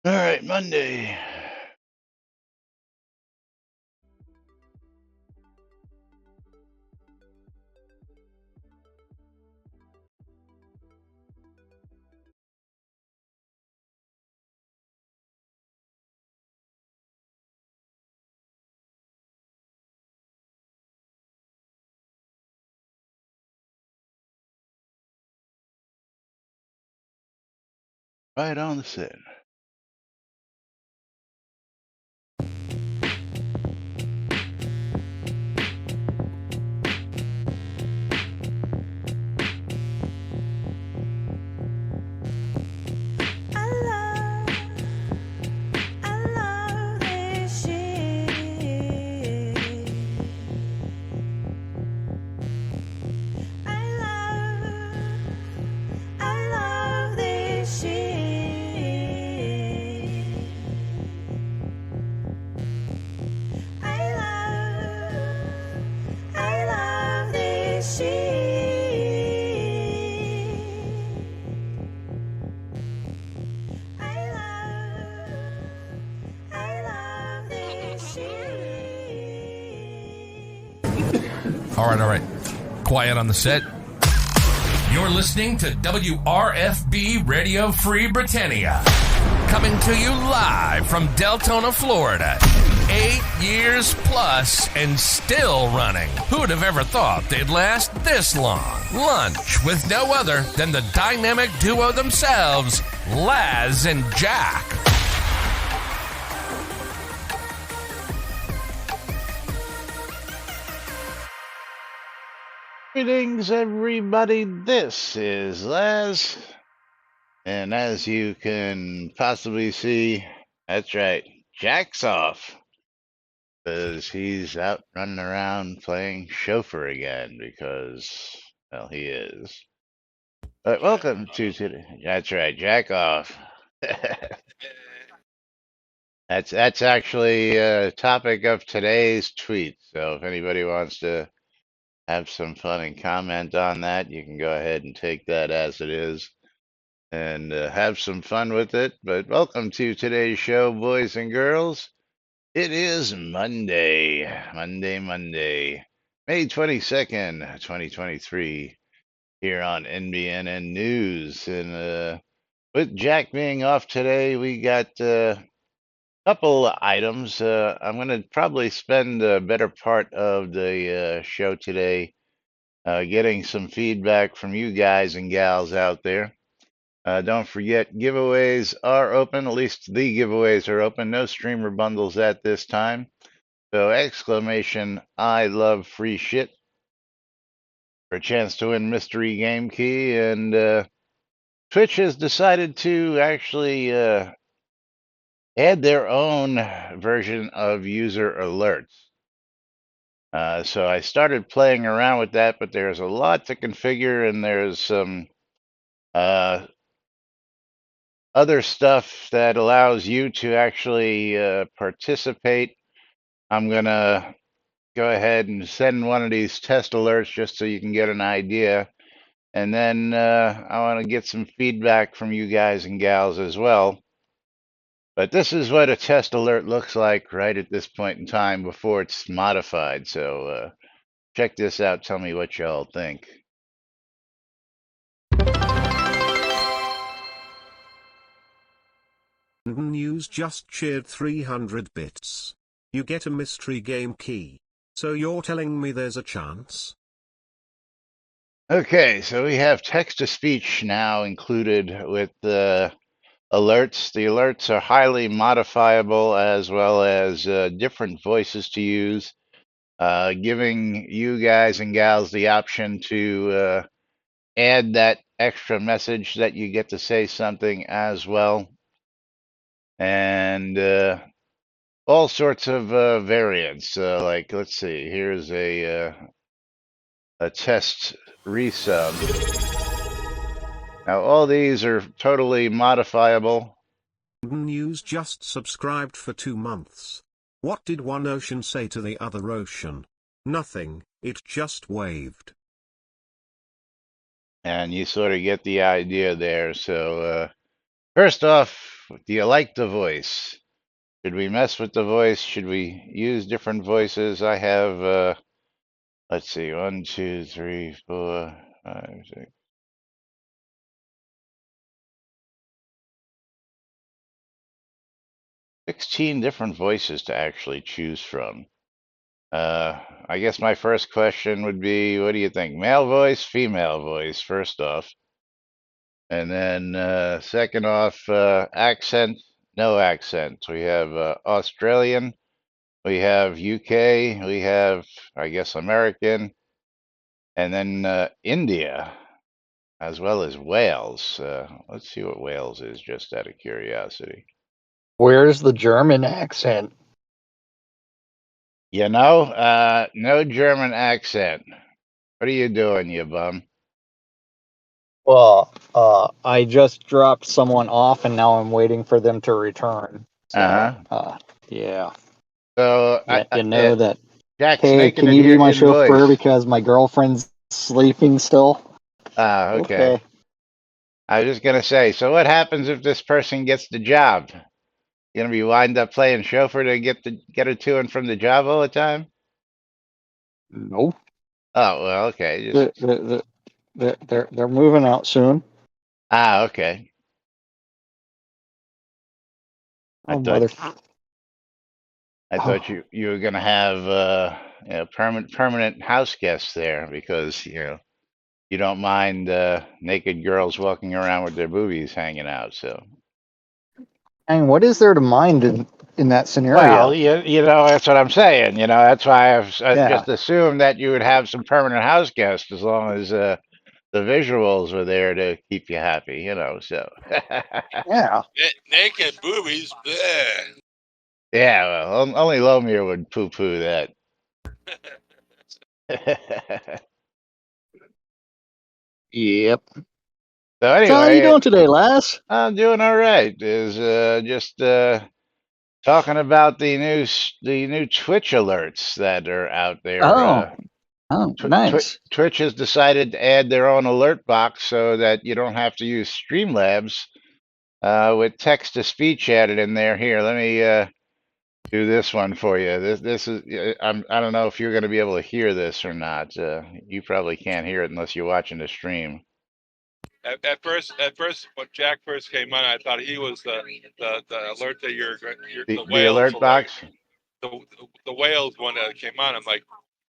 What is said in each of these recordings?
All right, Monday. Right on the set. All right. Quiet on the set. You're listening to WRFB Radio Free Britannia. Coming to you live from Deltona, Florida. 8 years plus and still running. Who'd have ever thought they'd last this long? Lunch with no other than the dynamic duo themselves, Laz and Jack. Greetings, everybody. This is Laz. And as you can possibly see, that's right, Jack's off. Because he's out running around playing chauffeur again because, well, he is. But welcome to today. That's right, Jack off. That's actually a topic of today's tweet. So if anybody wants to have some fun and comment on that, you can go ahead and take that as it is and have some fun with it. But welcome to today's show, boys and girls. It is Monday, May 22nd, 2023, here on NBNN News. And with Jack being off today, we got couple items. I'm going to probably spend the better part of the show today getting some feedback from you guys and gals out there. Don't forget, giveaways are open. At least the giveaways are open. No streamer bundles at this time. So exclamation, I love free shit for a chance to win mystery game key. And Twitch has decided to actually add their own version of user alerts. So I started playing around with that, but there's a lot to configure, and there's some other stuff that allows you to actually participate. I'm going to go ahead and send one of these test alerts just so you can get an idea. And then I want to get some feedback from you guys and gals as well. But this is what a test alert looks like right at this point in time before it's modified. So check this out. Tell me what y'all think. News just shared 300 bits. You get a mystery game key. So you're telling me there's a chance? Okay, so we have text-to-speech now included with the alerts. The alerts are highly modifiable as well as different voices to use, giving you guys and gals the option to add that extra message that you get to say something as well. And all sorts of variants. Like, let's see, here's a test resub. Now, all these are totally modifiable. News just subscribed for 2 months. What did one ocean say to the other ocean? Nothing, it just waved. And you sort of get the idea there. So, first off, Do you like the voice? Should we mess with the voice? Should we use different voices? I have, let's see, one, two, three, four, five, six, 16 different voices to actually choose from. I guess my first question would be, what do you think? Male voice, female voice, first off. And then second off, accent, no accent. We have Australian, we have UK, we have, I guess, American, and then India, as well as Wales. Let's see what Wales is, just out of curiosity. Where's the German accent? No German accent. What are you doing, you bum? Well, I just dropped someone off, and now I'm waiting for them to return. So, Uh-huh. yeah, So, you know that. Jack's Hey, making can it you be here my in chauffeur voice. because my girlfriend's sleeping still? Ah, okay. Okay. I was just gonna say, so what happens if this person gets the job? You gonna be wind up playing chauffeur to get her to and from the job all the time? Nope. Oh, well, okay. Just They're moving out soon. okay. I Oh, thought mother. I thought Oh, you were gonna have permanent house guests there because you don't mind naked girls walking around with their boobies hanging out. So and what is there to mind in that well, scenario? that's what I'm saying. That's why I Yeah. just assumed that you would have some permanent house guests as long as the visuals were there to keep you happy. So Yeah. Naked boobies. Bleh. yeah, well, only Lomir would poo-poo that. Yep. So So how you anyway, doing today, lass? I'm doing all right. Is just talking about the new Twitch alerts that are out there. Oh, oh, nice. Twitch has decided to add their own alert box so that you don't have to use Streamlabs with text to speech added in there. Here, let me do this one for you. This is I don't know if you're going to be able to hear this or not. You probably can't hear it unless you're watching the stream. At first, when Jack first came on, I thought he was the alert that you're the The whales alert alert. box. The the whales one that came on. I'm like,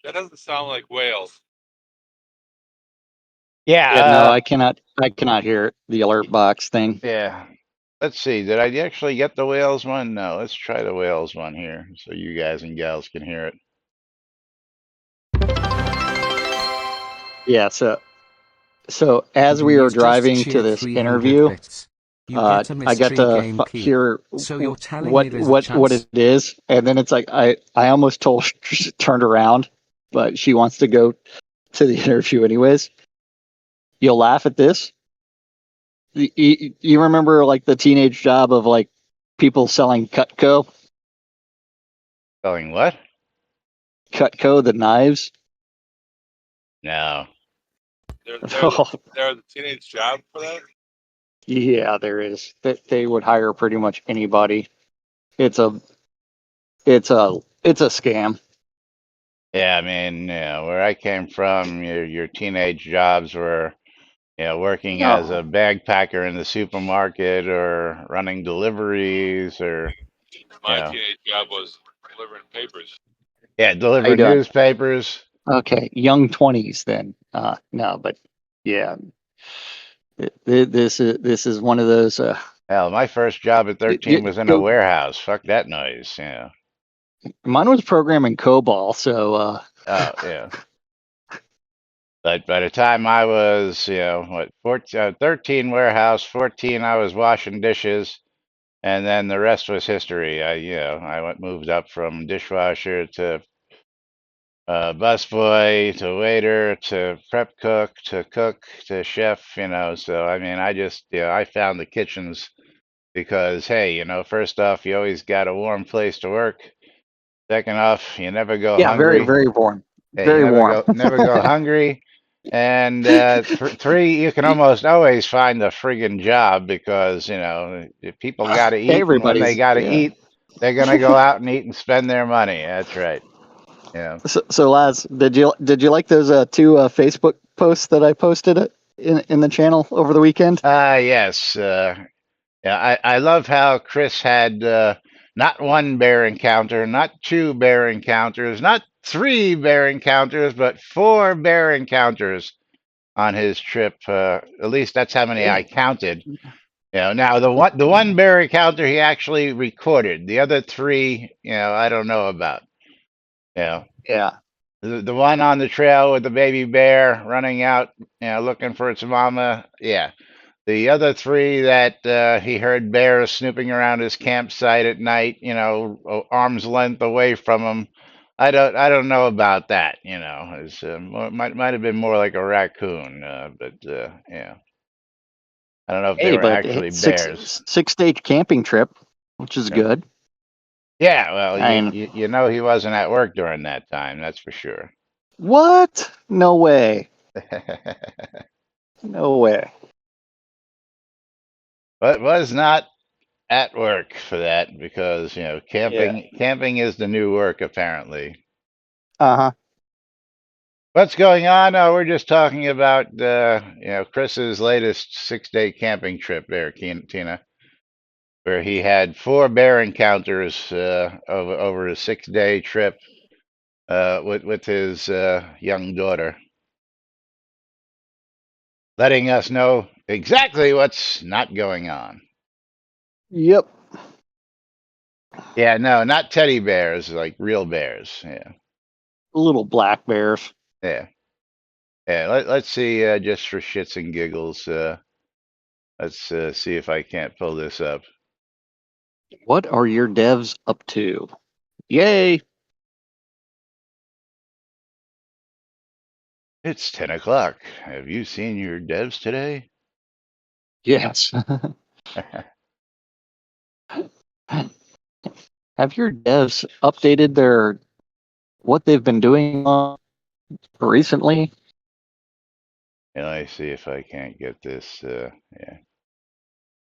that doesn't sound like whales. Yeah, Yeah, no, I cannot hear the alert box thing. yeah. Let's see. Did I actually get the whales one? No. Let's try the whales one here so you guys and gals can hear it. Yeah, so as You we were use just driving to sheer this 300 interview, bits. You get a I got mystery to game key. hear So you're telling me what there's a what what chance? it is, and then it's like I almost told turned around, but she wants to go to the interview anyways. You'll laugh at this. You remember like the teenage job of like people selling Spelling what? Cutco, the knives. No. There's a teenage job for that. Yeah, there is. That they would hire pretty much anybody. It's a it's a scam. Yeah, I mean, where I came from, your teenage jobs were, working as Oh, a bag packer in the supermarket or running deliveries or, you My know, teenage job was delivering papers. yeah, how you deliver doing? newspapers. Okay, young 20s then. No, but yeah, this is one of those. Hell, my first job at 13 was in a Go. warehouse. Fuck that noise. Mine was programming COBOL, so Oh, yeah. But by the time I was, 13 warehouse, 14 I was washing dishes, and then the rest was history. Moved up from dishwasher to busboy to waiter to prep cook to chef. So I mean, I found the kitchens because hey, first off, you always got a warm place to work. Second off, you never go yeah, very hungry. very warm, Yeah, you very warm. never go hungry. And three, you can almost always find a friggin' job because, if people got to eat, and when they Everybody's got to yeah. eat, they're going to go out and eat and spend their money. That's right. Yeah. So Laz, did you like those two Facebook posts that I posted in the channel over the weekend? Yes. Yeah, I love how Chris had not one bear encounter, not two bear encounters, not three bear encounters, but four bear encounters on his trip. At least that's how many I Yeah. counted. Now the one bear encounter he actually recorded. The other three, I don't know about. You know, Yeah. the one on the trail with the baby bear running out, looking for its mama. Yeah. The other three that he heard bears snooping around his campsite at night, arm's length away from him. I don't know about that. It's might have been more like a raccoon, but yeah, I don't know if they Hey, were but actually six bears. 6 stage camping trip, which is Yeah. good. Yeah, well, you, And you you know he wasn't at work during that time, that's for sure. what? No way. No way. But was not at work for that because Yeah. camping is the new work apparently. Uh huh. What's going on? We're just talking about Chris's latest 6-day camping trip there, Tina, where he had four bear encounters over a 6-day trip with his young daughter, letting us know exactly what's not going on. Yep. Yeah, no, not teddy bears, like real bears. Yeah, Little black bears. yeah, yeah. Let's see, just for shits and giggles. Let's see if I can't pull this up. What are your devs up to? Yay. It's 10 o'clock. Have you seen your devs today? Yes. Have your devs updated their what they've been doing recently? Let me see if I can't get this. Yeah,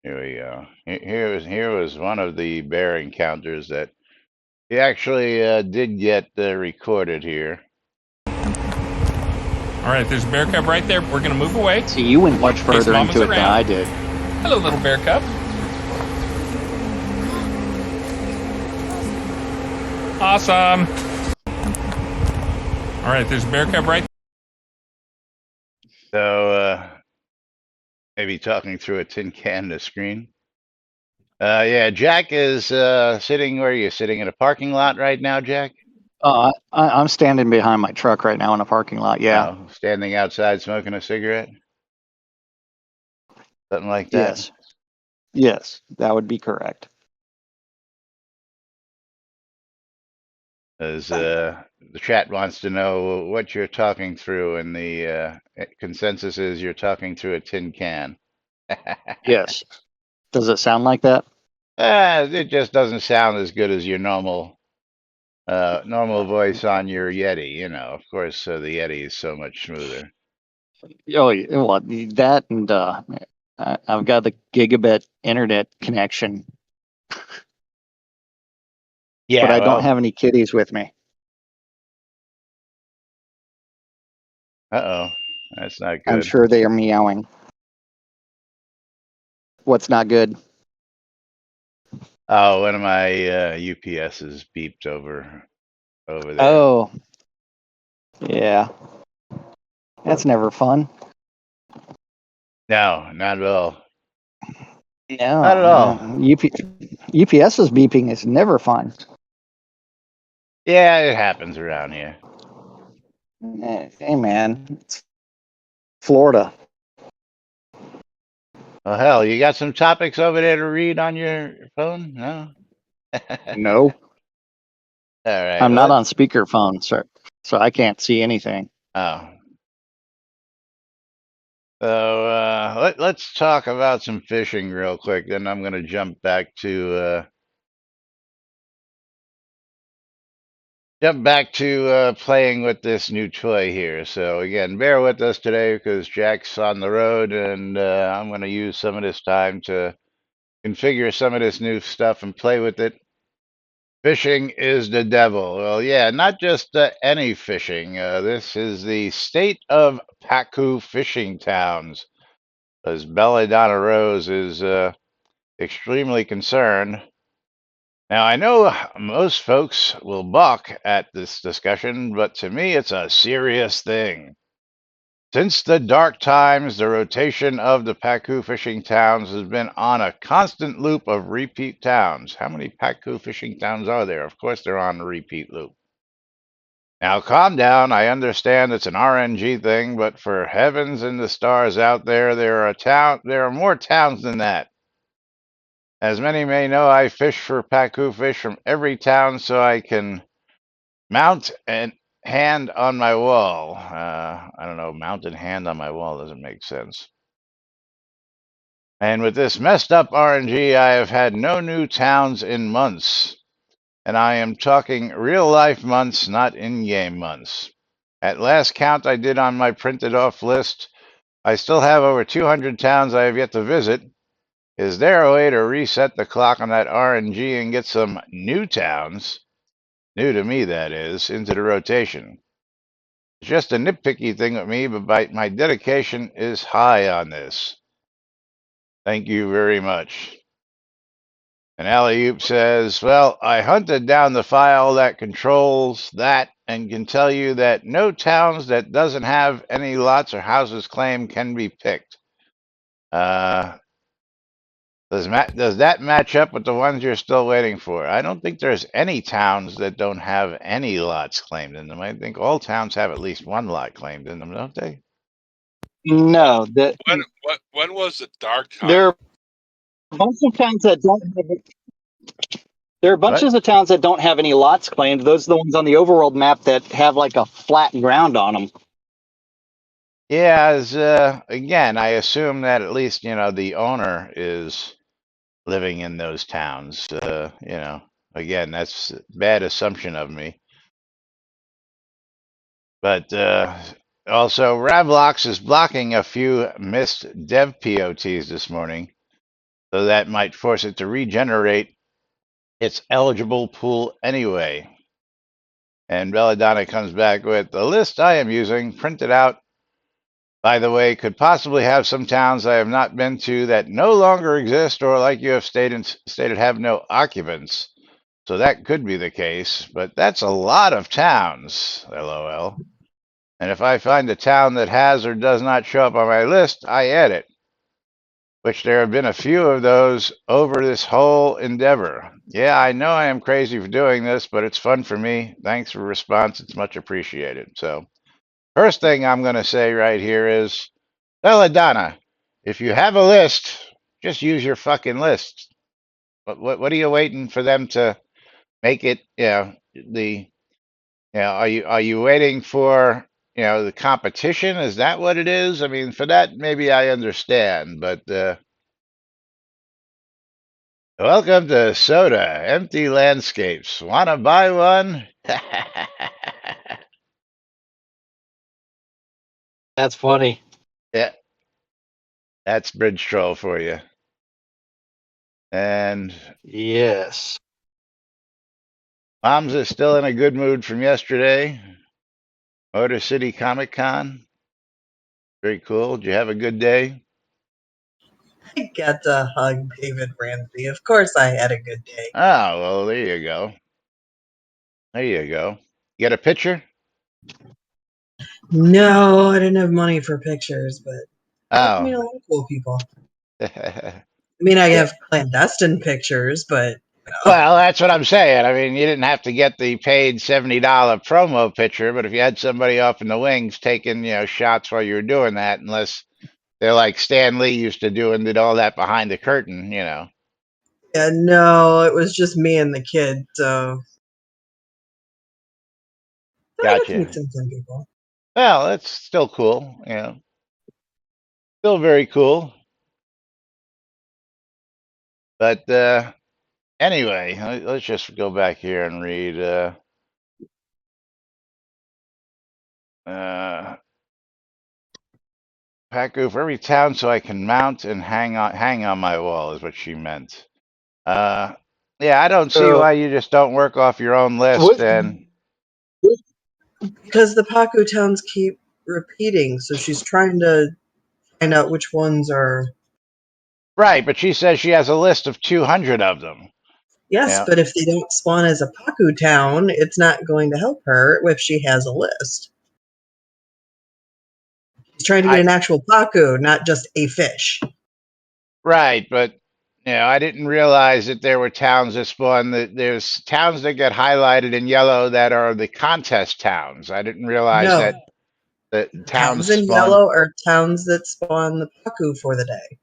here we go. Here was one of the bear encounters that he actually did get recorded here. All right, there's a bear cub right there. We're going to move away. See, you went much Case further mama's into it than around. I did. Hello, little bear cub. Awesome. All right, there's a bear cub right. So maybe talking through a tin can to screen. Yeah, Jack is sitting. Where are you sitting in a parking lot right now, Jack? I'm standing behind my truck right now in a parking lot. Yeah. Oh, standing outside smoking a cigarette, something like that. Yes. Yes, that would be correct. As the chat wants to know what you're talking through, and the consensus is you're talking through a tin can. Yes. Does it sound like that? It just doesn't sound as good as your normal voice on your Yeti. Of course, the Yeti is so much smoother. Oh, well, that and I've got the gigabit internet connection, but Yeah, I don't well, have any kitties with me. uh-oh, that's not I'm good. sure they are meowing. What's not good? Oh, one of my UPSs beeped over there. Oh, yeah. That's never fun. No, not at all. Not at No, all. no. UPS's beeping is never fun. Yeah, it happens around here. Hey, man, it's Florida. Well, hell, you got some topics over there to read on your phone? No? No, All right. I'm not on speakerphone, sir, so I can't see anything. Oh. So let's talk about some fishing real quick. Then I'm going to jump back to jump back to playing with this new toy here. So again, bear with us today because Jack's on the road, and I'm going to use some of this time to configure some of this new stuff and play with it. Fishing is the devil. Well, yeah, not just any fishing. This is the state of Pacu fishing towns, as Belladonna Rose is extremely concerned. Now, I know most folks will balk at this discussion, but to me, it's a serious thing. Since the dark times, the rotation of the Pacu fishing towns has been on a constant loop of repeat towns. How many Pacu fishing towns are there? Of course, they're on a repeat loop. Now, calm down. I understand it's an RNG thing, but for heavens and the stars out there, there are more towns than that. As many may know, I fish for Pacu fish from every town so I can mount and hand on my wall. I don't know, mount and hand on my wall doesn't make sense. And with this messed up RNG, I have had no new towns in months. And I am talking real life months, not in game months. At last count I did on my printed off list, I still have over 200 towns I have yet to visit. Is there a way to reset the clock on that RNG and get some new towns, new to me that is, into the rotation? It's just a nitpicky thing with me, but my dedication is high on this. Thank you very much. And Alley Oop says, well, I hunted down the file that controls that and can tell you that no towns that doesn't have any lots or houses claimed can be picked. Does that match up with the ones you're still waiting for? I don't think there's any towns that don't have any lots claimed in them. I think all towns have at least one lot claimed in them, don't they? No, that When was the dark time? there are a bunch of towns that don't have. There are What? bunches of towns that don't have any lots claimed. Those are the ones on the overworld map that have like a flat ground on them. Yeah, again, I assume that at least, the owner is living in those towns. Again, that's a bad assumption of me. But also, Ravlox is blocking a few missed dev POTs this morning, so that might force it to regenerate its eligible pool anyway. And Belladonna comes back with the list I am using, printed out, by the way, could possibly have some towns I have not been to that no longer exist or, like you have stated have no occupants. So that could be the case, but that's a lot of towns, lol. And if I find a town that has or does not show up on my list, I add it, which there have been a few of those over this whole endeavor. Yeah, I know I am crazy for doing this, but it's fun for me. Thanks for response. It's much appreciated. So, first thing I'm going to say right here is, Belladonna, if you have a list, just use your fucking list. What are you waiting for them to make it? Are you waiting for the competition? Is that what it is? I mean, for that maybe I understand, but welcome to Soda Empty Landscapes. Wanna buy one? That's funny. Yeah, that's Bridge Troll for you. And Yes. Mom's is still in a good mood from yesterday. Motor City Comic Con. Very cool. Did you have a good day? I got to hug David Ramsey. Of course, I had a good day. Oh, well, there you go. There you go. You got a picture? No, I didn't have money for pictures, but I got to meet Oh. a lot of cool people. I mean, I Yeah. have clandestine pictures, but Well, that's what I'm saying. I mean, you didn't have to get the paid $70 promo picture, but if you had somebody off in the wings taking, shots while you were doing that, unless they're like Stan Lee used to do and did all that behind the curtain. yeah, no, it was just me and the kid. So I got to meet Gotcha. some people. Well, that's still cool. Still very cool. But anyway, let's just go back here and read. Paku for every town so I can mount and hang on my wall is what she meant. Yeah, I don't see So why you just don't work off your own list what? and Because the Paku towns keep repeating, so she's trying to find out which ones are. right, but she says she has a list of 200 of them. Yes, Yeah. but if they don't spawn as a Paku town, it's not going to help her if she has a list. She's trying to get I an actual Paku, not just a fish. right, but I didn't realize that there were towns that spawn. That there's towns that get highlighted in yellow that are the contest towns. I didn't realize No, that the towns towns in spawn. yellow are towns that spawn the Paku for the day.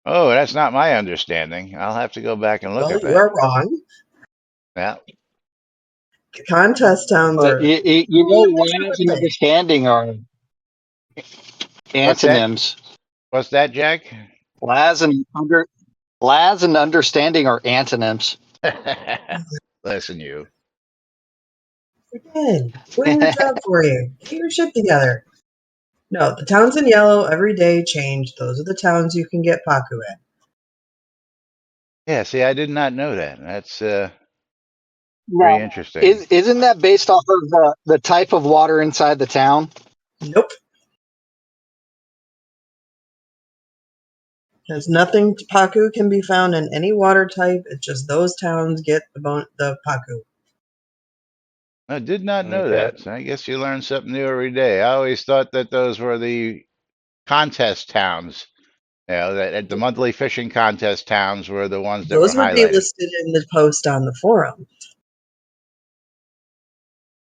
Oh, that's not my understanding. I'll have to go back and look Well, at you that. are wrong. Yeah. The contest towns But are you know, always for labs the and day. understanding are What's that? antonyms. What's that, Jack? Labs and understanding are antonyms. Listen, you. Again, doing your job for you. Get your shit together. No, the towns in yellow every day change. Those are the towns you can get Paku in. Yeah. See, I did not know that. That's very Now, interesting. isn't that based off of the type of water inside the town? Nope. Has nothing. Paku can be found in any water type. It's just those towns get the Paku. I did not know Okay. that. So I guess you learn something new every day. I always thought that those were the contest towns. That at the monthly fishing contest towns were the ones that were Those would be highlighted. listed in the post on the forum.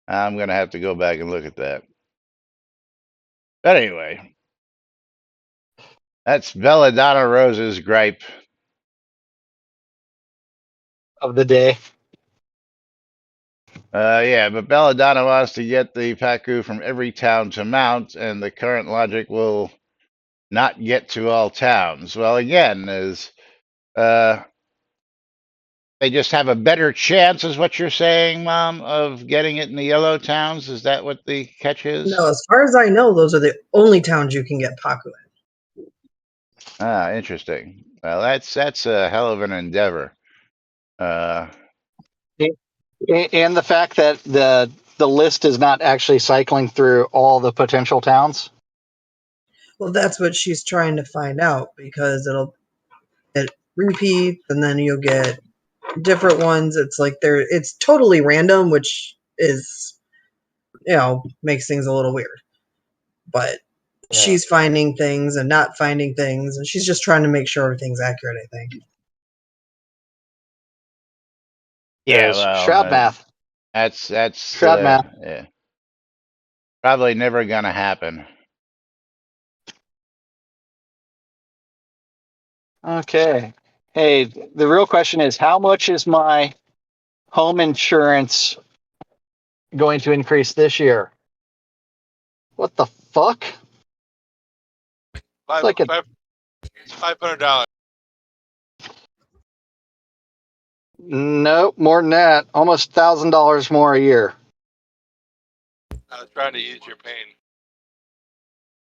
I'm gonna have to go back and look at that. But anyway, that's Belladonna Rose's gripe. Of the day. Yeah, but Belladonna wants to get the Pacu from every town to mount, and the current logic will not get to all towns. Well, again, is uh, they just have a better chance, is what you're saying, Mom, of getting it in the yellow towns? Is that what the catch is? No, as far as I know, those are the only towns you can get Paku in. Ah, interesting. Well, that's a hell of an endeavor. Uh, And the fact that the list is not actually cycling through all the potential towns. Well, that's what she's trying to find out because it repeats and then you'll get different ones. It's like it's totally random, which is makes things a little weird. But Yeah. she's finding things and not finding things, and she's just trying to make sure everything's accurate, I think. yeah, Because Shroud well, math. that's Shroud math. yeah, probably never gonna happen. Okay. Hey, the real question is, how much is my home insurance going to increase this year? What the fuck? It's like $500. nope, more than that. Almost $1,000 more a year. I was trying to ease your pain.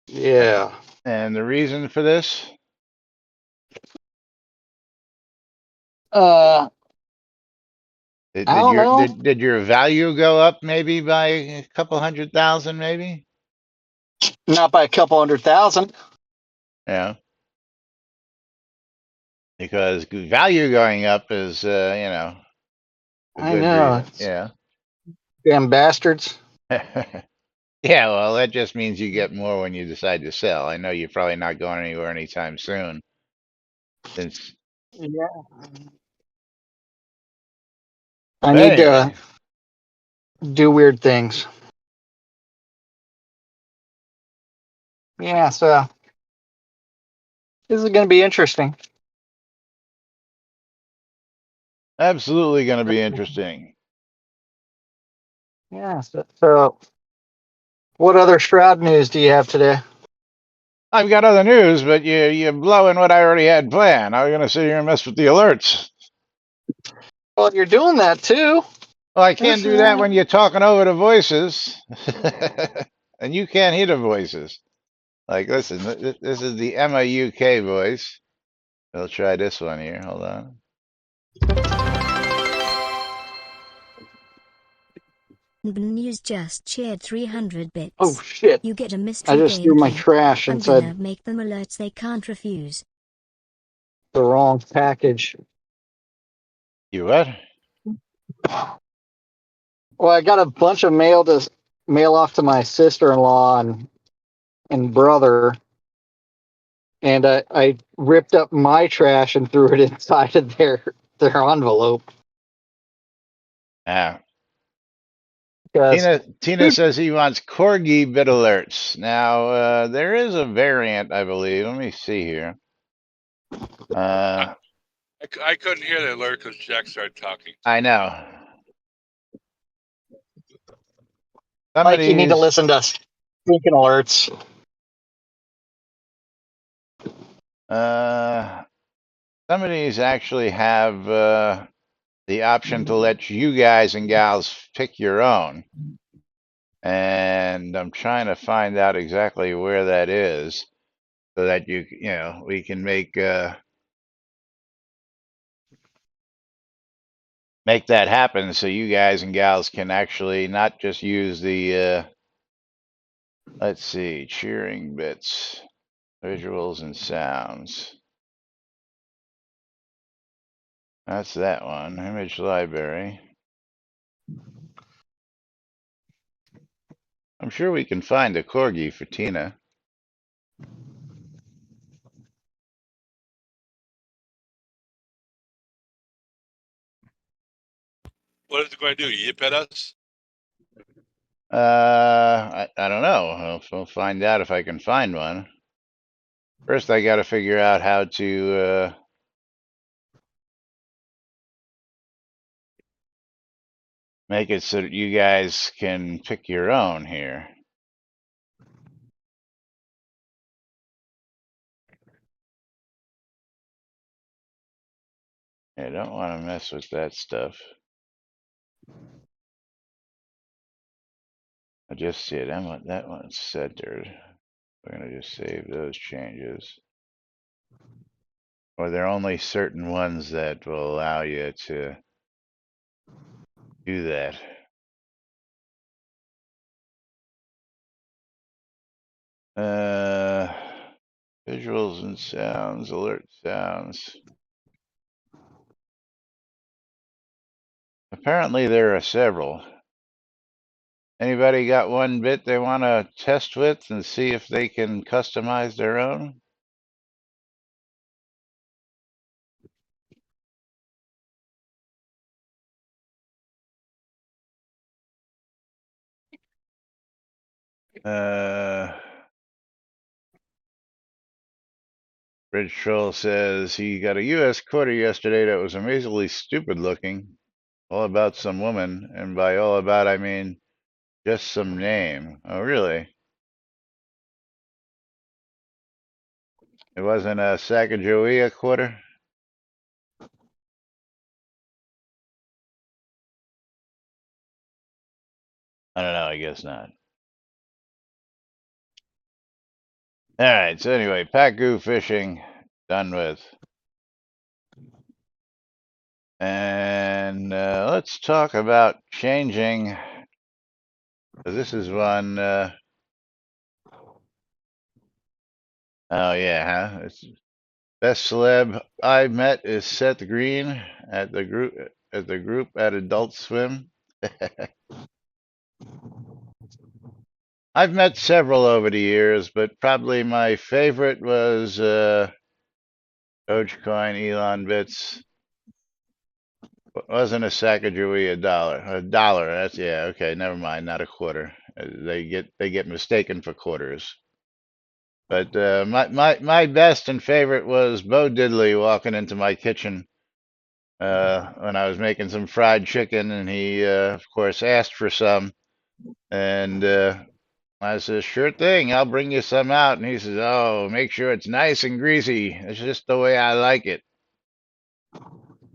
Yeah. And the reason for this? I don't know. Did your value go up maybe by a couple 100,000 maybe? Not by a couple 100,000. Yeah. Because value going up is a I good know. reason. Yeah. Damn bastards. Yeah, well, that just means you get more when you decide to sell. I know you're probably not going anywhere anytime soon. Since, Yeah. I but need to anyway, do weird things. Yeah, so this is going to be interesting. absolutely going to be interesting. Yeah, so what other Shroud news do you have today? I've got other news, but you're blowing what I already had planned. I was going to sit here and mess with the alerts. Well, you're doing that too. Oh, I can't That's do that right. when you're talking over the voices. And you can't hear the voices. Like, listen, this is the Emma UK voice. I'll try this one here. Hold on. NBNN News just shared 300 Oh bits. shit! You get a I mystery just game threw my key. trash I'm inside gonna make them alerts they can't refuse. the wrong package. You what? Well, I got a bunch of mail to mail off to my sister-in-law and brother, and I ripped up my trash and threw it inside of their envelope. Ah. Because Tina says he wants corgi bit alerts. Now, there is a variant, I believe. Let me see here. I, I couldn't hear the alert because Jack started talking. I know. Some of Mike, you need to these, listen to speaking alerts. uh, some of these actually have the option to let you guys and gals pick your own. And I'm trying to find out exactly where that is so that we can make that happen so you guys and gals can actually not just use the let's see, cheering bits, visuals and sounds. That's that one. Image library. I'm sure we can find a corgi for Tina. What is it going to do? Yip at us? I don't know. We'll find out if I can find one. First, I got to figure out how to make it so that you guys can pick your own here. I don't want to mess with that stuff. I just see it. That one's centered. We're going to just save those changes. Or there are only certain ones that will allow you to do that. Uh, visuals and sounds, alert sounds. Apparently there are several. Anybody got one bit they want to test with and see if they can customize their own? Uh, Bridge Troll says he got a U.S. quarter yesterday that was amazingly stupid looking, all about some woman, and by all about I mean just some name. Oh, really? It wasn't a Sacagawea quarter? I don't know, I guess not. All right, so anyway, Pacu fishing, done with. And let's talk about changing. So this is one. Oh yeah, huh? It's best celeb I met is Seth Green at the group at Adult Swim. I've met several over the years, but probably my favorite was Dogecoin Elon Bits. Wasn't a Sacagawea a dollar. That's yeah. Okay, never mind. Not a quarter. They get mistaken for quarters. But my best and favorite was Bo Diddley walking into my kitchen when I was making some fried chicken, and he of course asked for some, and I said, "Sure thing, I'll bring you some out." And he says, "Oh, make sure it's nice and greasy. It's just the way I like it."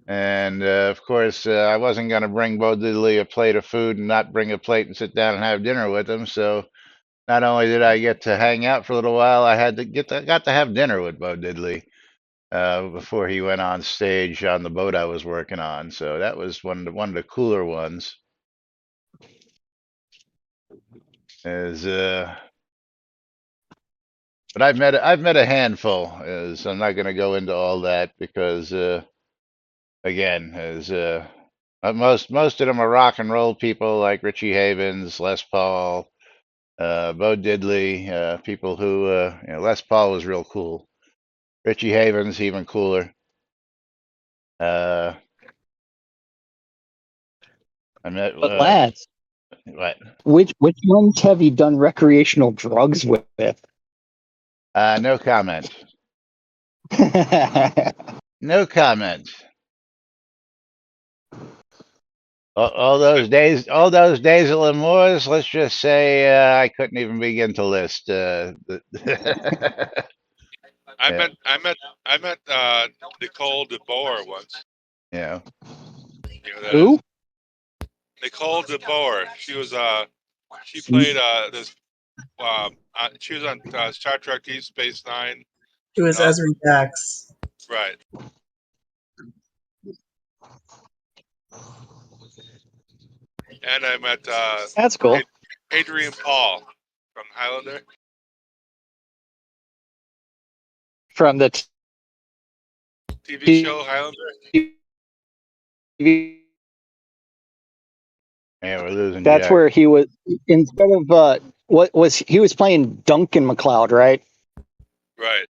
And of course, I wasn't going to bring Bo Diddley a plate of food and not bring a plate and sit down and have dinner with him. So not only did I get to hang out for a little while, I had to got to have dinner with Bo Diddley before he went on stage on the boat I was working on. So that was one of the cooler ones. Is But I've met a handful. Is I'm not going to go into all that because again, as most of them are rock and roll people like Richie Havens, Les Paul, Bo Diddley, people who Les Paul was real cool. Richie Havens even cooler. Uh, I met But Lance, what? which ones have you done recreational drugs with? No comment. No comment. All those days at Lemoy's, let's just say I couldn't even begin to list. I Yeah, met Nicole DeBoer once. yeah. You know who that is? Who? Nicole DeBoer. She played this. She was on Star Trek: Deep Space Nine. It was No, Ezri Dax. right. And I met That's cool. Adrian Paul from Highlander. From the TV show Highlander. TV. Yeah, we're losing That's Jack. where he was instead of what was he was playing Duncan MacLeod, right? Right.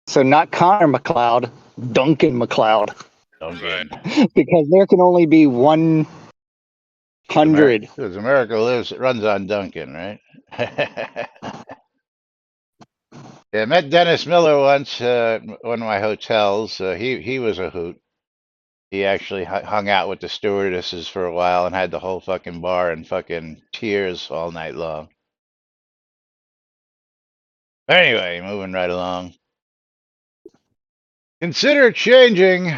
So not Connor MacLeod, Duncan MacLeod, Duncan. because there can only be 100. Because America runs on Duncan, right? Yeah, I met Dennis Miller once at one of my hotels. He was a hoot. He actually hung out with the stewardesses for a while and had the whole fucking bar in fucking tears all night long. Anyway, moving right along. Consider changing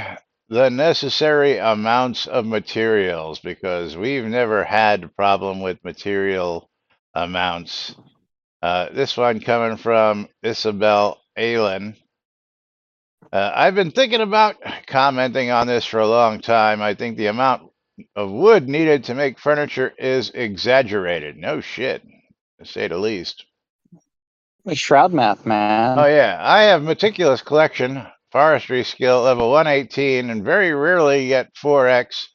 the necessary amounts of materials because we've never had a problem with material amounts. This one coming from Isabel Allen. I've been thinking about commenting on this for a long time. I think the amount of wood needed to make furniture is exaggerated. No shit, to say the least. Shroud math, man. Oh yeah, I have meticulous collection, forestry skill level 118, and very rarely get 4x,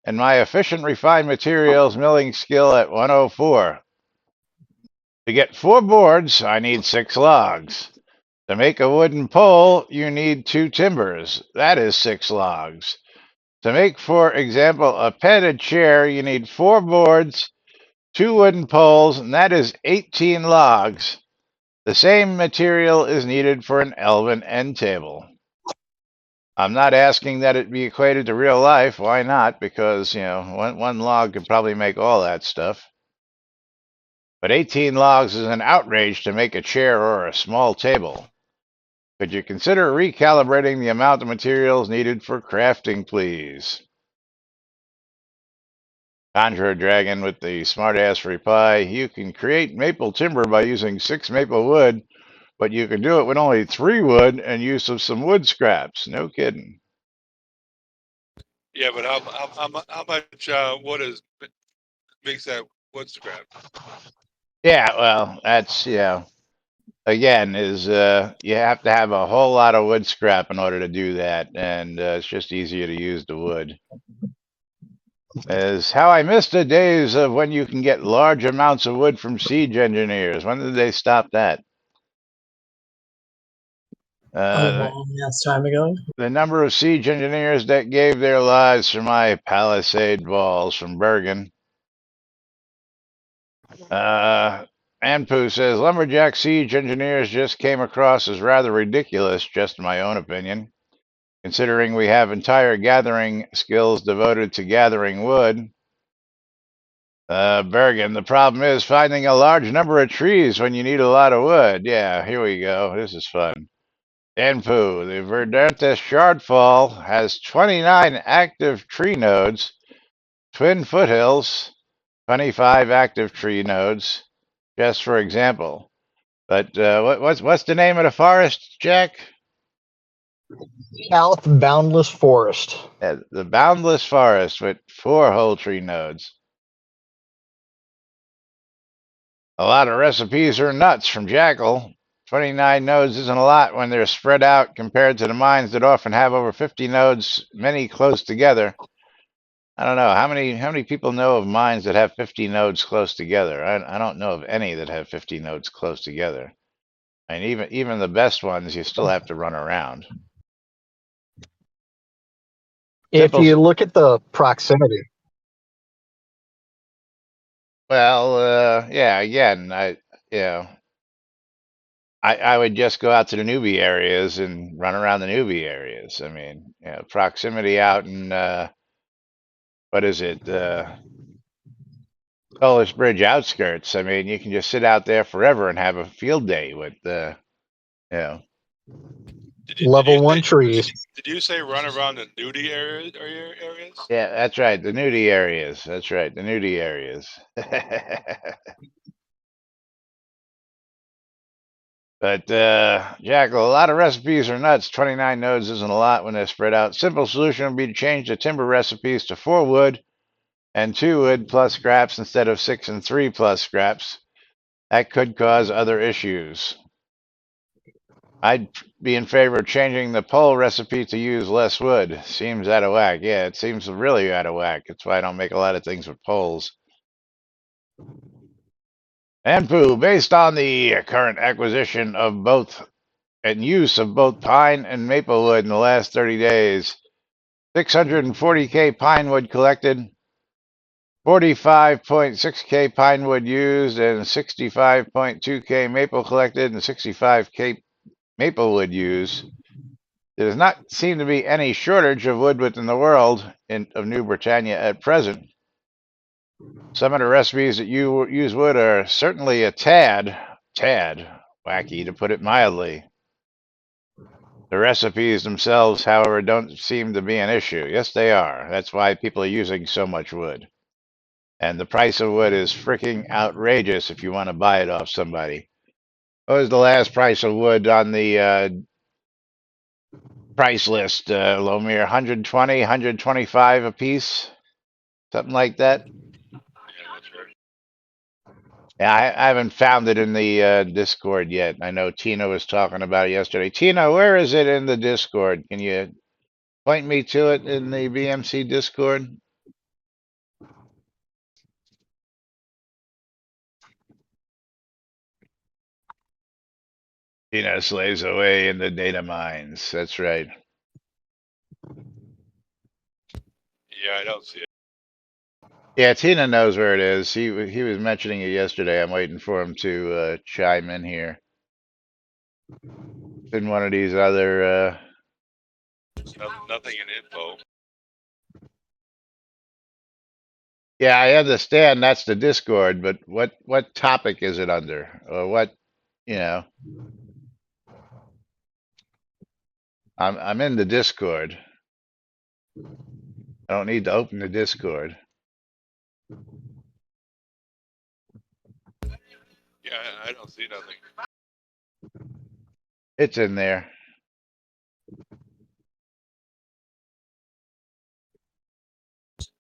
and my efficient refined materials milling skill at 104. To get 4 boards, I need 6 logs. To make a wooden pole, you need 2 timbers. That is 6 logs. To make, for example, a padded chair, you need 4 boards, 2 wooden poles, and that is 18 logs. The same material is needed for an elven end table. I'm not asking that it be equated to real life. Why not? Because, one log could probably make all that stuff. But 18 logs is an outrage to make a chair or a small table. Could you consider recalibrating the amount of materials needed for crafting, please? Conjure Dragon with the smartass reply, you can create maple timber by using 6 maple wood, but you can do it with only 3 wood and use of some wood scraps. No kidding. Yeah, but how much wood makes that wood scrap? Yeah, well, that's, again, you have to have a whole lot of wood scrap in order to do that, and it's just easier to use the wood. Is how I miss the days of when you can get large amounts of wood from siege engineers. When did they stop that? A Uh, long ass time ago. the number of siege engineers that gave their lives for my palisade walls from Bergen. Anpu says lumberjack siege engineers just came across as rather ridiculous, just my own opinion, considering we have entire gathering skills devoted to gathering wood. Bergen, the problem is finding a large number of trees when you need a lot of wood. Yeah, here we go. This is fun. Anpu, the Verdanta Shardfall has 29 active tree nodes, Twin Foothills, 25 active tree nodes, just for example. But what's the name of the forest, Jack? South Boundless Forest. The Boundless Forest with 4 whole tree nodes. A lot of recipes are nuts from Jackal. 29 nodes isn't a lot when they're spread out compared to the mines that often have over 50 nodes, many close together. I don't know. How many people know of mines that have 50 nodes close together? I don't know of any that have 50 nodes close together. And even the best ones, you still have to run around. If Simple. you look at the proximity, Well, yeah. Again, you know, I would just go out to the newbie areas and run around the newbie areas. I mean, proximity out in what is it? Dulles Bridge outskirts. I mean, you can just sit out there forever and have a field day with you know. level 1 trees. Did you say run around the nudie areas? Yeah, that's right. The nudie areas. That's right. The nudie areas. But Jackal, a lot of recipes are nuts. 29 nodes isn't a lot when they're spread out. Simple solution would be to change the timber recipes to 4 wood and 2 wood plus scraps instead of 6 and 3 plus scraps. That could cause other issues. I'd be in favor of changing the pole recipe to use less wood. Seems out of whack. Yeah, it seems really out of whack. That's why I don't make a lot of things with poles. And Pooh, based on the current acquisition of both and use of both pine and maple wood in the last 30 days, 640K pine wood collected, 45.6K pine wood used, and 65.2K maple collected, and 65K maple wood used. There does not seem to be any shortage of wood within the world of New Britannia at present. Some of the recipes that you use wood are certainly a tad wacky, to put it mildly. The recipes themselves, however, don't seem to be an issue. Yes, they are. That's why people are using so much wood. And the price of wood is freaking outrageous if you want to buy it off somebody. What was the last price of wood on the price list, Lomir? 120, 125 a piece? Something like that? Yeah, that's right. Yeah, I haven't found it in the Discord yet. I know Tina was talking about it yesterday. Tina, where is it in the Discord? Can you point me to it in the BMC Discord? Tina slaves away in the data mines. That's right. Yeah, I don't see it. Yeah, Tina knows where it is. He was mentioning it yesterday. I'm waiting for him to chime in here. In one of these other Nothing in info. yeah, I understand that's the Discord, but what topic is it under? Or what, you know? I'm in the Discord. I don't need to open the Discord. Yeah, I don't see nothing. It's in there.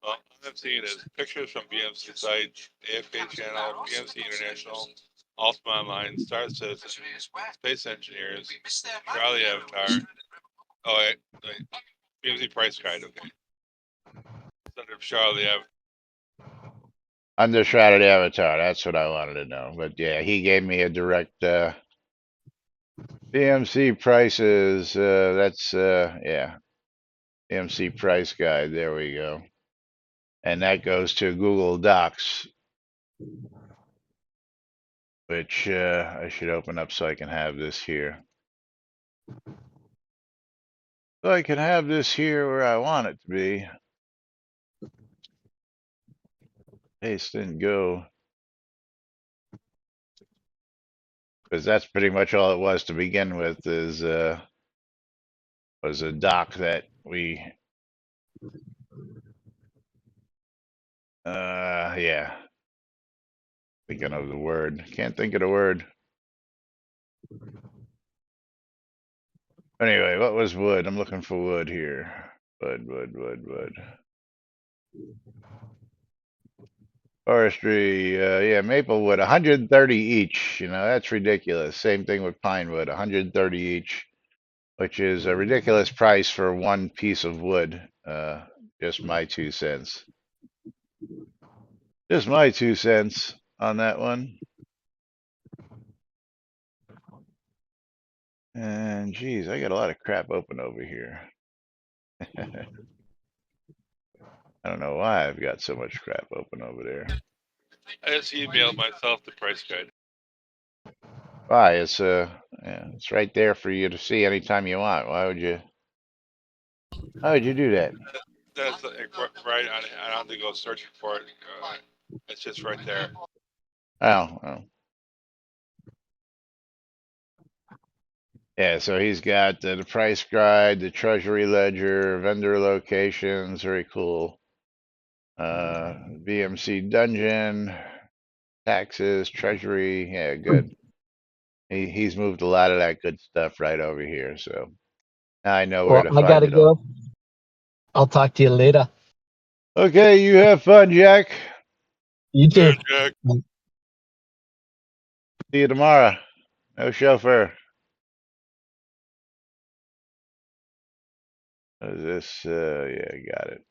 All I'm seeing is pictures from BMC site, AFK channel, BMC International, Ultima Online, Star Citizen, Space Engineers, Charlie Avatar. Oh, wait. BMC price guide. Okay, it's under Charlie Avatar. Under Shrouded Avatar. That's what I wanted to know. But yeah, he gave me a direct BMC prices. That's yeah. BMC price guide. There we go. And that goes to Google Docs, which I should open up so I can have this here. So I can have this here where I want it to be. Paste and go. Because that's pretty much all it was to begin with, is was a dock that we, yeah, thinking of the word. Can't think of the word. Anyway, what was wood? I'm looking for wood here. Wood. Forestry, yeah, maple wood, 130 each. That's ridiculous. Same thing with pine wood, 130 each, which is a ridiculous price for one piece of wood. Just my 2 cents. Just my 2 cents on that one. And geez, I got a lot of crap open over here. I don't know why I've got so much crap open over there. I just emailed myself the price guide. Why? Yeah, it's right there for you to see anytime you want. Why would you do that? That's right. I don't have to go searching for it. It's just right there. Oh. Yeah, so he's got the price guide, the treasury ledger, vendor locations, very cool. BMC dungeon, taxes, treasury, yeah, good. He's moved a lot of that good stuff right over here, so now I know where Well, to I find gotta it all. go. I'll talk to you later. Okay, you have fun, Jack. You too. Jack. See you tomorrow. No chauffeur. What is this? Yeah, got it.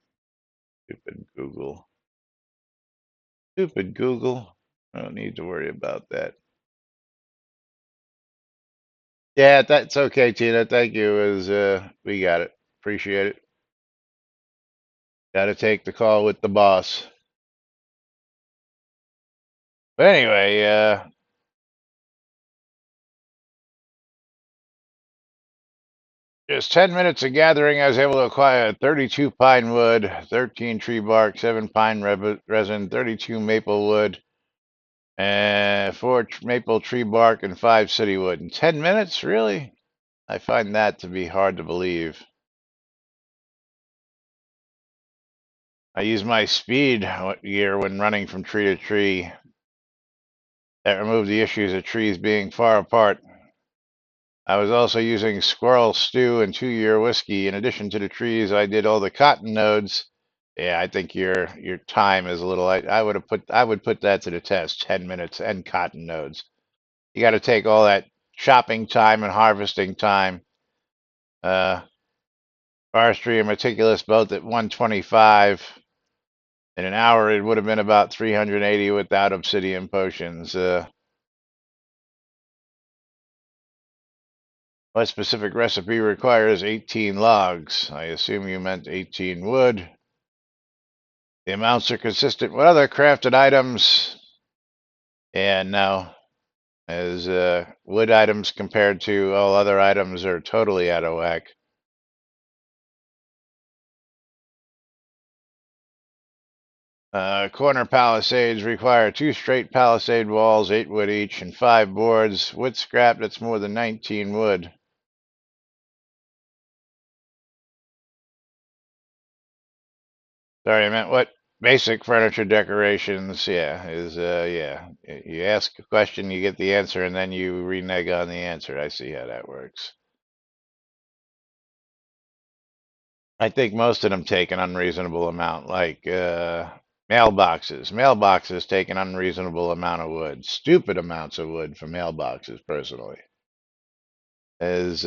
Stupid Google. Stupid Google. I don't need to worry about that. Yeah, that's okay, Tina. Thank you. We got it. Appreciate it. Got to take the call with the boss. But anyway, just 10 minutes of gathering, I was able to acquire 32 pine wood, 13 tree bark, 7 pine resin, 32 maple wood, and 4 maple tree bark, and 5 city wood. In 10 minutes? Really? I find that to be hard to believe. I use my speed gear when running from tree to tree. That removed the issues of trees being far apart. I was also using squirrel stew and 2-year whiskey. In addition to the trees, I did all the cotton nodes. Yeah, I think your time is a little. I would put that to the test. 10 minutes and cotton nodes. You got to take all that chopping time and harvesting time. Uh, Forestry and meticulous both at 125. In an hour, it would have been about 380 without obsidian potions. What specific recipe requires 18 logs? I assume you meant 18 wood. The amounts are consistent with other crafted items. And no, as wood items compared to all other items are totally out of whack. Corner palisades require 2 straight palisade walls, 8 wood each, and 5 boards. Wood scrap that's more than 19 wood. Sorry, I meant what? Basic furniture decorations, yeah, yeah. You ask a question, you get the answer, and then you renege on the answer. I see how that works. I think most of them take an unreasonable amount, like mailboxes. Mailboxes take an unreasonable amount of wood, stupid amounts of wood for mailboxes, personally. As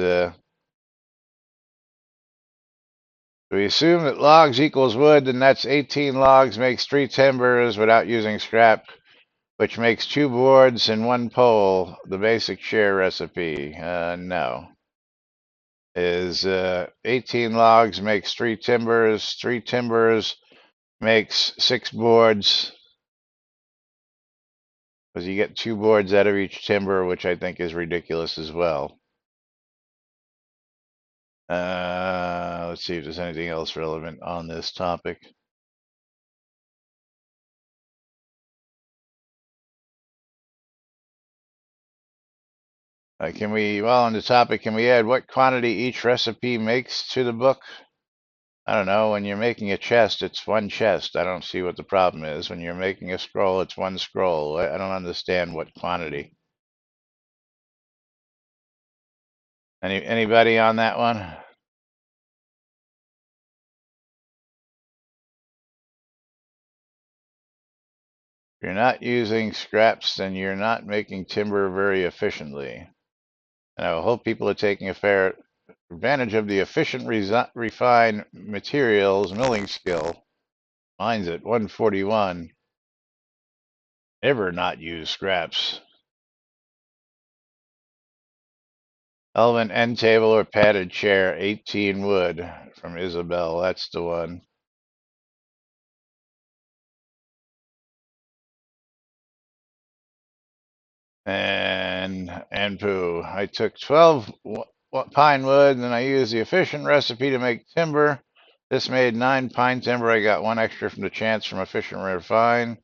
we assume that logs equals wood, then that's 18 logs makes 3 timbers without using scrap, which makes 2 boards and 1 pole. The basic share recipe. No. Is 18 logs makes 3 timbers. 3 timbers makes 6 boards. Because you get 2 boards out of each timber, which I think is ridiculous as well. Let's see if there's anything else relevant on this topic. Can we, while on the topic, can we add what quantity each recipe makes to the book? I don't know. When you're making a chest, it's one chest. I don't see what the problem is. When you're making a scroll, it's one scroll. I don't understand what quantity. Anybody on that one? If you're not using scraps, then you're not making timber very efficiently. And I hope people are taking a fair advantage of the efficient refined materials milling skill. Mine's at 141. Never not use scraps. Elven end table or padded chair, 18 wood from Isabel. That's the one. And poo. I took 12 pine wood, and then I used the efficient recipe to make timber. This made 9 pine timber. I got 1 extra from the chance from efficient refine.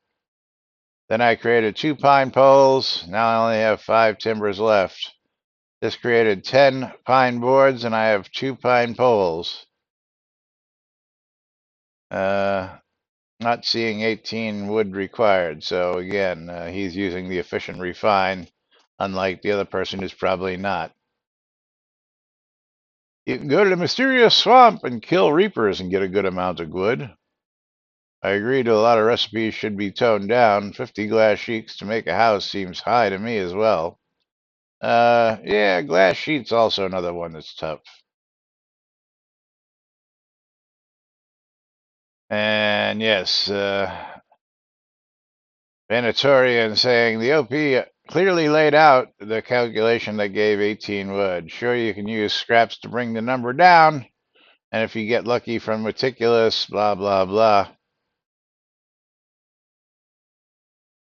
Then I created 2 pine poles. Now I only have 5 timbers left. This created 10 pine boards, and I have 2 pine poles. Not seeing 18 wood required. So again, he's using the efficient refine, unlike the other person who's probably not. You can go to the mysterious swamp and kill reapers and get a good amount of wood. I agree to a lot of recipes should be toned down. 50 glass sheets to make a house seems high to me as well. Yeah, glass sheets also another one that's tough. And yes, Vanatorian saying the OP clearly laid out the calculation that gave 18 wood. Sure, you can use scraps to bring the number down, and if you get lucky from meticulous, blah, blah, blah.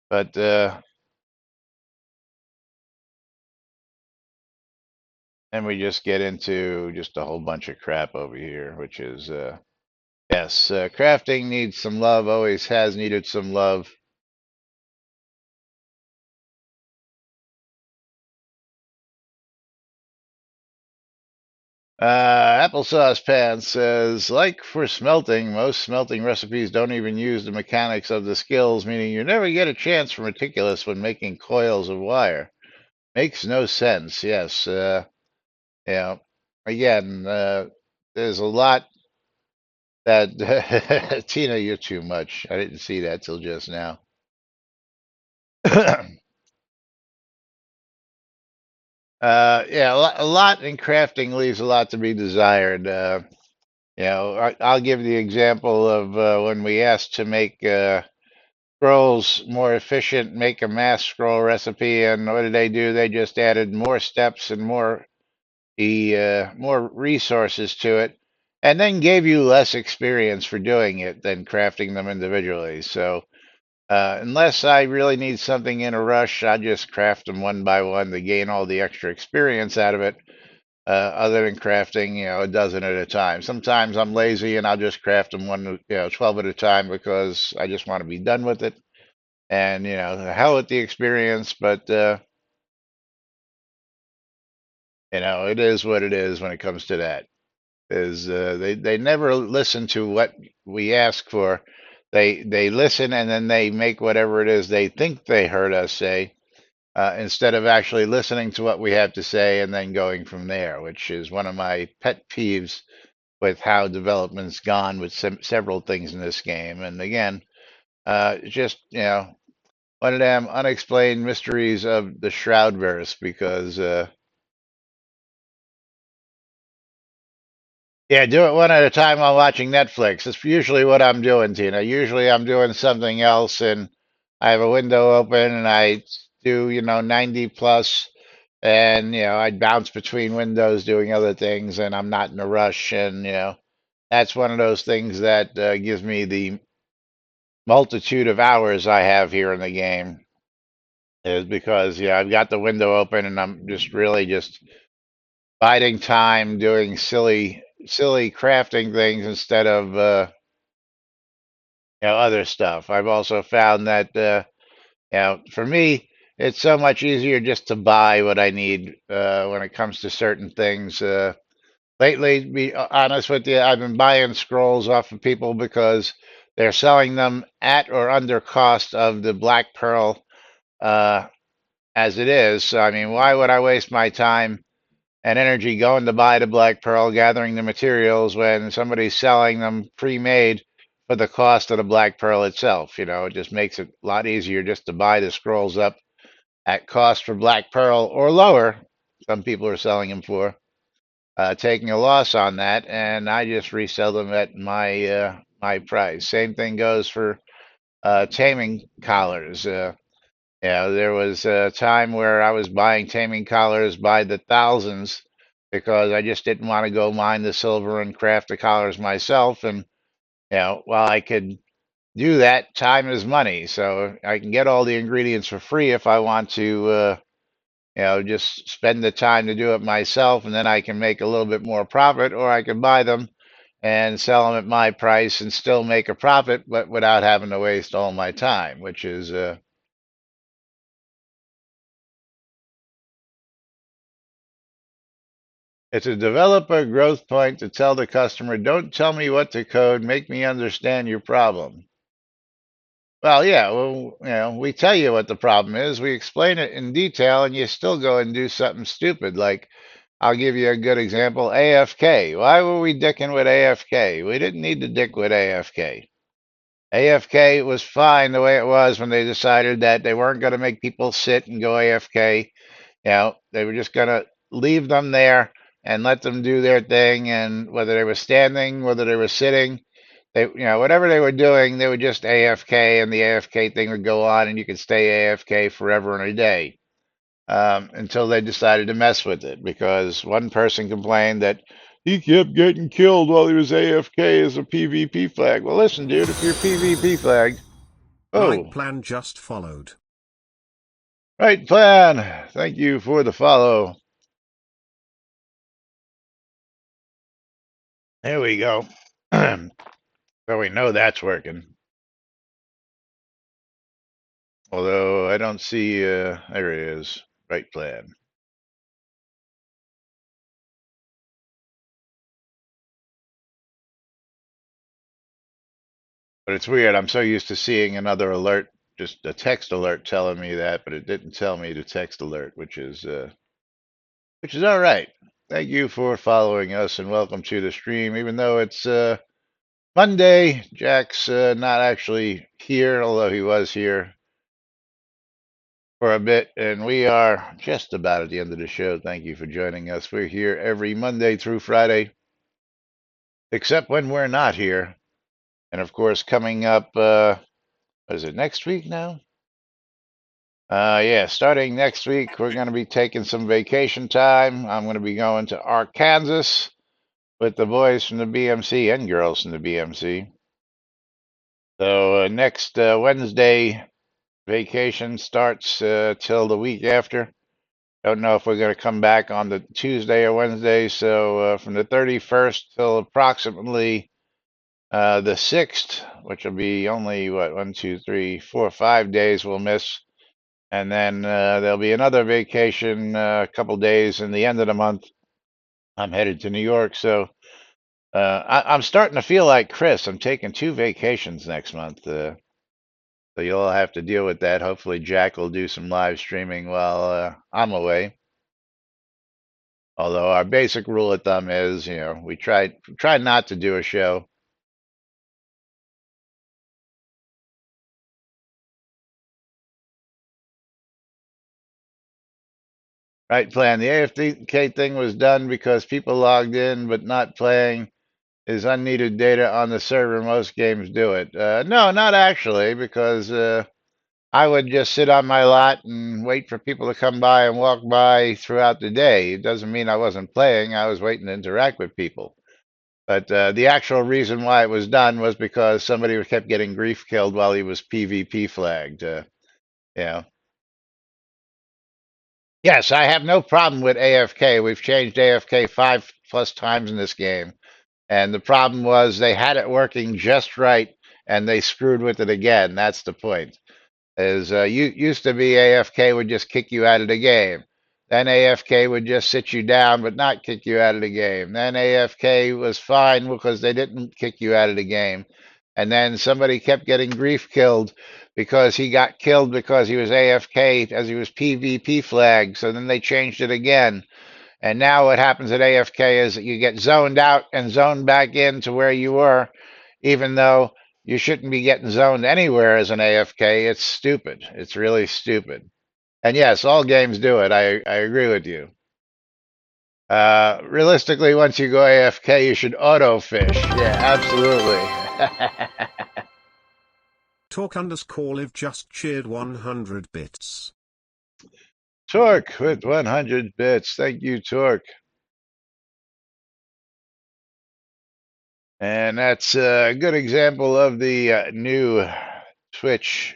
But, then we just get into just a whole bunch of crap over here, which is, yes, crafting needs some love, always has needed some love. Applesauce Pan says, like for smelting, most smelting recipes don't even use the mechanics of the skills, meaning you never get a chance for meticulous when making coils of wire. Makes no sense. Yes. Yeah. Again, there's a lot that Tina, you're too much. I didn't see that till just now. Yeah, a lot in crafting leaves a lot to be desired. I'll give the example of when we asked to make scrolls more efficient, make a mass scroll recipe, and what did they do? They just added more steps and more resources to it, and then gave you less experience for doing it than crafting them individually. So unless I really need something in a rush, I just craft them one by one to gain all the extra experience out of it. Other than crafting, a dozen at a time. Sometimes I'm lazy and I'll just craft them 12 at a time because I just want to be done with it. And, the hell with the experience, but, it is what it is when it comes to that. Is they never listen to what we ask for. They listen and then they make whatever it is they think they heard us say, instead of actually listening to what we have to say and then going from there, which is one of my pet peeves with how development's gone with several things in this game. And again, just one of them unexplained mysteries of the Shroud verse because yeah, do it one at a time while watching Netflix. That's usually what I'm doing, Tina. Usually I'm doing something else and I have a window open and I do, 90 plus and, I bounce between windows doing other things and I'm not in a rush. And, that's one of those things that gives me the multitude of hours I have here in the game is because, I've got the window open and I'm just really just biding time doing silly crafting things instead of other stuff. I've also found that for me it's so much easier just to buy what I need when it comes to certain things. Lately, to be honest with you, I've been buying scrolls off of people because they're selling them at or under cost of the Black Pearl uh, as it is. So, I mean, why would I waste my time and energy going to buy the Black Pearl, gathering the materials when somebody's selling them pre-made for the cost of the Black Pearl itself? You know, it just makes it a lot easier just to buy the scrolls up at cost for Black Pearl or lower. Some people are selling them for taking a loss on that, and I just resell them at my price. Same thing goes for taming collars. Yeah, there was a time where I was buying taming collars by the thousands because I just didn't want to go mine the silver and craft the collars myself. And while I could do that, time is money, so I can get all the ingredients for free if I want to. Just spend the time to do it myself, and then I can make a little bit more profit, or I can buy them and sell them at my price and still make a profit, but without having to waste all my time, which is it's a developer growth point to tell the customer, don't tell me what to code, make me understand your problem. Well, yeah, well, we tell you what the problem is, we explain it in detail, and you still go and do something stupid. Like, I'll give you a good example, AFK. Why were we dicking with AFK? We didn't need to dick with AFK. AFK was fine the way it was when they decided that they weren't going to make people sit and go AFK. They were just going to leave them there and let them do their thing. And whether they were standing, whether they were sitting, whatever they were doing, they would just AFK, and the AFK thing would go on, and you could stay AFK forever and a day until they decided to mess with it because one person complained that he kept getting killed while he was AFK as a PvP flag. Well, listen, dude, if you're PvP flagged, Right oh, plan just followed. right plan. Thank you for the follow. There we go. So we know that's working. Although I don't see, there it is. Right plan. But it's weird. I'm so used to seeing another alert, just a text alert telling me that, but it didn't tell me to text alert, which is all right. Thank you for following us and welcome to the stream. Even though it's Monday, Jack's not actually here, although he was here for a bit, and we are just about at the end of the show. Thank you for joining us. We're here every Monday through Friday, except when we're not here. And of course, coming up, what is it, next week now? Yeah, starting next week, we're going to be taking some vacation time. I'm going to be going to Arkansas with the boys from the BMC and girls from the BMC. So next Wednesday, vacation starts till the week after. Don't know if we're going to come back on the Tuesday or Wednesday. So from the 31st till approximately the 6th, which will be only, what, 1, 2, 3, 4, 5 days we'll miss. And then there'll be another vacation, a couple days in the end of the month. I'm headed to New York. So I'm starting to feel like Chris. I'm taking 2 vacations next month. So you'll all have to deal with that. Hopefully, Jack will do some live streaming while I'm away. Although our basic rule of thumb is, we try not to do a show. Right plan. The AFK thing was done because people logged in but not playing is unneeded data on the server. Most games do it. No, not actually, because I would just sit on my lot and wait for people to come by and walk by throughout the day. It doesn't mean I wasn't playing. I was waiting to interact with people. But the actual reason why it was done was because somebody kept getting grief killed while he was PvP flagged. Yeah. Yes, I have no problem with AFK. We've changed AFK 5+ times in this game. And the problem was they had it working just right and they screwed with it again. That's the point. Is you used to be AFK would just kick you out of the game. Then AFK would just sit you down but not kick you out of the game. Then AFK was fine because they didn't kick you out of the game. And then somebody kept getting grief killed because he got killed because he was AFK as he was PvP flagged. So then they changed it again. And now what happens at AFK is that you get zoned out and zoned back into where you were, even though you shouldn't be getting zoned anywhere as an AFK. It's stupid. It's really stupid. And yes, all games do it. I agree with you. Realistically, once you go AFK, you should auto fish. Yeah, absolutely. Talk_live just cheered 100 bits. Torque with 100 bits. Thank you, Torque. And that's a good example of the new Twitch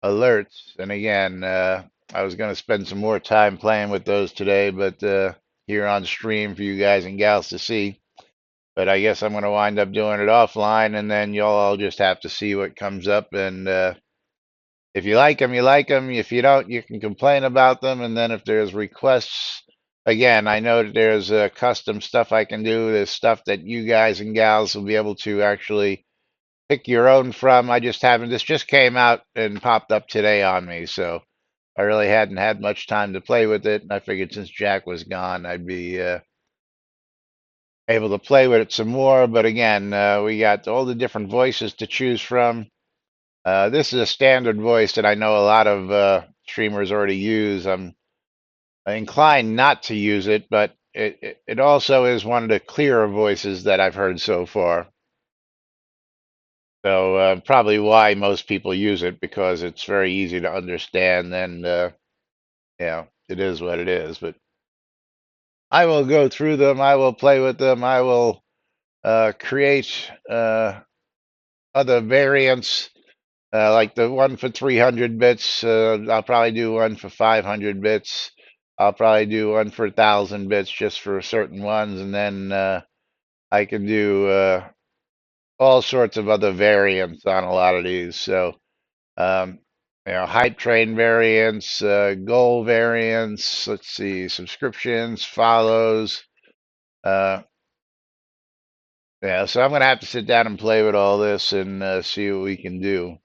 alerts. And again, I was going to spend some more time playing with those today, but here on stream for you guys and gals to see. But I guess I'm going to wind up doing it offline, and then y'all all just have to see what comes up. And if you like them, you like them. If you don't, you can complain about them. And then if there's requests, again, I know that there's custom stuff I can do. There's stuff that you guys and gals will be able to actually pick your own from. I just haven't. This just came out and popped up today on me, so I really hadn't had much time to play with it. And I figured since Jack was gone, I'd be able to play with it some more. But again, we got all the different voices to choose from. This is a standard voice that I know a lot of streamers already use. I'm inclined not to use it, but it also is one of the clearer voices that I've heard so far. So probably why most people use it, because it's very easy to understand, and yeah, it is what it is. But I will go through them. I will play with them. I will create other variants, like the one for 300 bits. I'll probably do one for 500 bits. I'll probably do one for 1,000 bits just for certain ones, and then I can do all sorts of other variants on a lot of these. So, um, hype train variants, goal variants. Let's see, subscriptions, follows. Uh, yeah, so I'm gonna have to sit down and play with all this and see what we can do.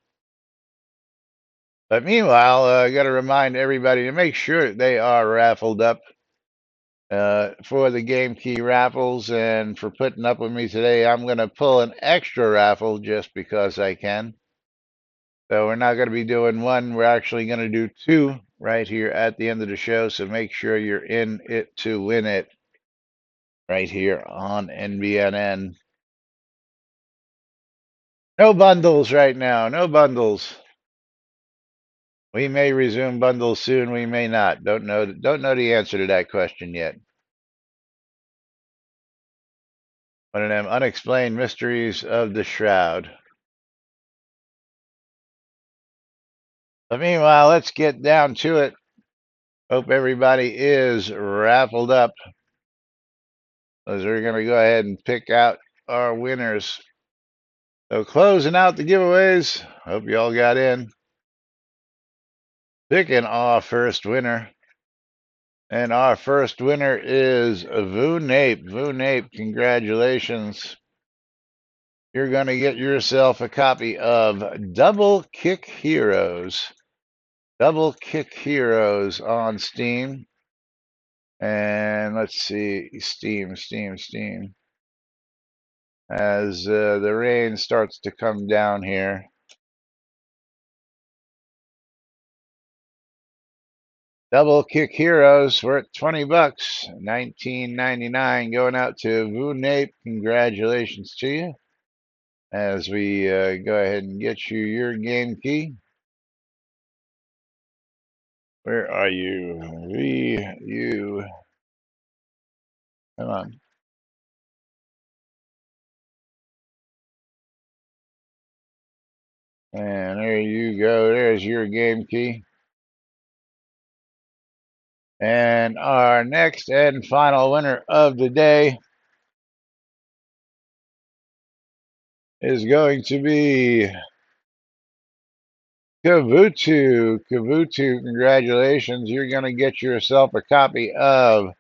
But meanwhile, I got to remind everybody to make sure that they are raffled up for the game key raffles, and for putting up with me today. I'm going to pull an extra raffle just because I can. So we're not going to be doing one. We're actually going to do two right here at the end of the show. So make sure you're in it to win it right here on NBNN. No bundles right now. No bundles. We may resume bundles soon. We may not. Don't know. Don't know the answer to that question yet. One of them unexplained mysteries of the Shroud. But meanwhile, let's get down to it. Hope everybody is raffled up, as we're going to go ahead and pick out our winners. So closing out the giveaways. Hope you all got in. Picking our first winner. And our first winner is Vunape. Vunape, congratulations. You're going to get yourself a copy of Double Kick Heroes. Double Kick Heroes on Steam. And let's see, Steam. As the rain starts to come down here. Double Kick Heroes, we're at 20 bucks, 19.99, going out to Vunape. Congratulations to you. As we go ahead and get you your game key. Where are you? You. Come on. And there you go. There's your game key. And our next and final winner of the day is going to be Kavutu, congratulations. You're going to get yourself a copy of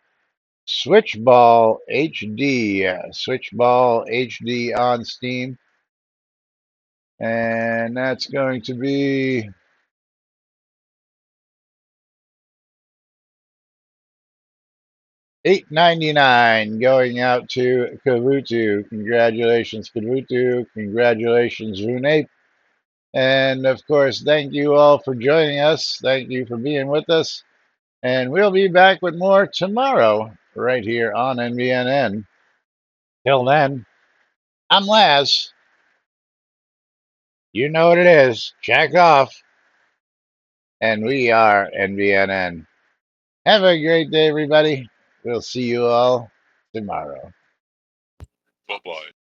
Switchball HD. Switchball HD on Steam. And that's going to be $8.99 going out to Kavutu. Congratulations, Kavutu. Congratulations, Runape. And of course, thank you all for joining us. Thank you for being with us. And we'll be back with more tomorrow right here on NBNN. Till then, I'm Laz. You know what it is. Jack off. And we are NBNN. Have a great day, everybody. We'll see you all tomorrow. Bye bye.